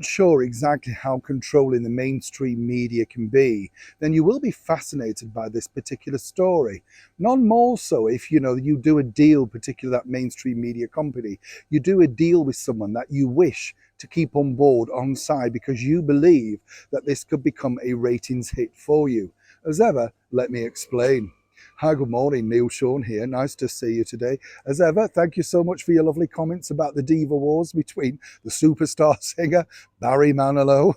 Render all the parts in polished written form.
Sure exactly how controlling the mainstream media can be, then you will be fascinated by this particular story. None more so if you do a deal, particularly that mainstream media company, you do a deal with someone that you wish to keep on board on side because you believe that this could become a ratings hit for you. As ever, let me explain. Hi, good morning, Neil Sean here. Nice to see you today. As ever, thank you so much for your lovely comments about the Diva Wars between the superstar singer Barry Manilow,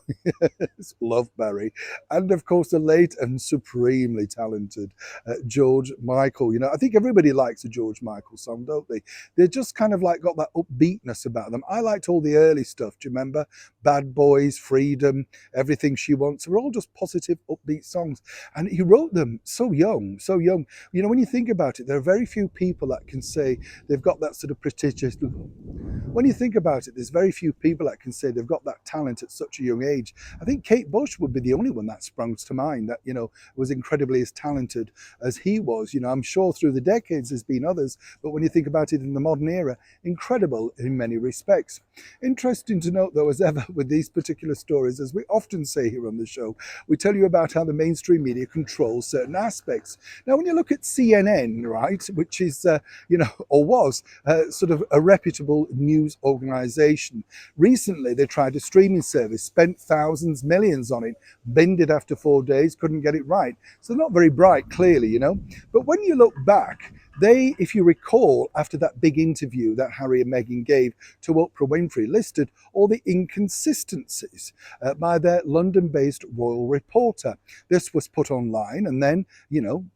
love Barry, and of course the late and supremely talented George Michael. I think everybody likes a George Michael song, don't they? They're just kind of like got that upbeatness about them. I liked all the early stuff. Do you remember? Bad Boys, Freedom, Everything She Wants. Were all just positive, upbeat songs. And he wrote them so young, so young. When you think about it, there are very few people that can say they've got that sort of prestigious. When you think about it, there's very few people that can say they've got that talent at such a young age. I think Kate Bush would be the only one that springs to mind that, was incredibly as talented as he was. I'm sure through the decades there's been others, but when you think about it in the modern era, incredible in many respects. Interesting to note, though, as ever with these particular stories, as we often say here on the show, we tell you about how the mainstream media controls certain aspects. Now, when you look at CNN, right, which is, or was sort of a reputable news organization, recently they tried a streaming service, spent thousands, millions on it, binned it after 4 days, couldn't get it right. So not very bright, clearly, But when you look back, they, if you recall, after that big interview that Harry and Meghan gave to Oprah Winfrey, listed all the inconsistencies by their London-based royal reporter. This was put online and then,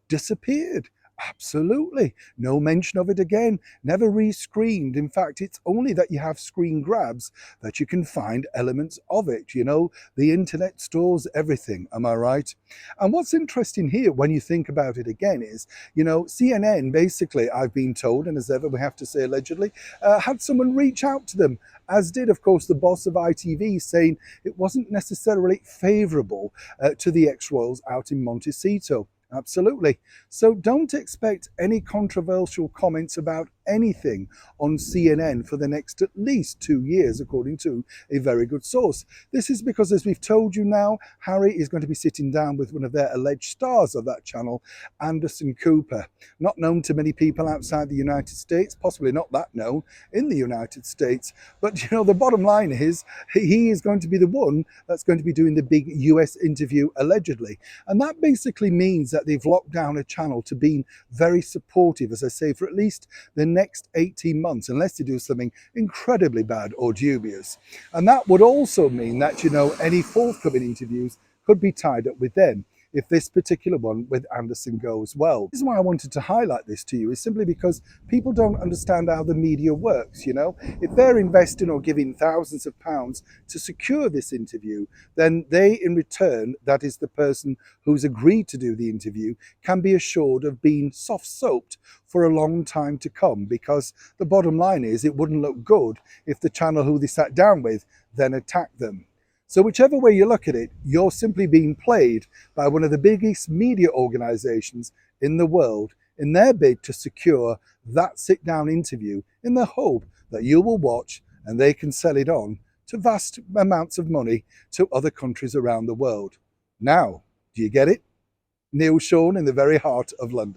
disappeared. Absolutely. No mention of it again. Never re-screened. In fact, it's only that you have screen grabs that you can find elements of it. The internet stores everything. Am I right? And what's interesting here when you think about it again is, CNN basically, I've been told, and as ever we have to say allegedly, had someone reach out to them, as did, of course, the boss of ITV, saying it wasn't necessarily favourable to the ex-royals out in Montecito. Absolutely. So don't expect any controversial comments about anything on CNN for the next at least 2 years, according to a very good source. This is because, as we've told you now, Harry is going to be sitting down with one of their alleged stars of that channel, Anderson Cooper. Not known to many people outside the United States, possibly not that known in the United States. But, the bottom line is he is going to be the one that's going to be doing the big US interview, allegedly. And that basically means that they've locked down a channel to being very supportive, as I say, for at least the next 18 months, unless they do something incredibly bad or dubious. And that would also mean that, any forthcoming interviews could be tied up with them if this particular one with Anderson goes well. The reason why I wanted to highlight this to you is simply because people don't understand how the media works. If they're investing or giving thousands of pounds to secure this interview, then they, in return, that is the person who's agreed to do the interview, can be assured of being soft-soaped for a long time to come, because the bottom line is it wouldn't look good if the channel who they sat down with then attacked them. So whichever way you look at it, you're simply being played by one of the biggest media organizations in the world in their bid to secure that sit-down interview in the hope that you will watch and they can sell it on to vast amounts of money to other countries around the world. Now, do you get it? Neil Sean in the very heart of London.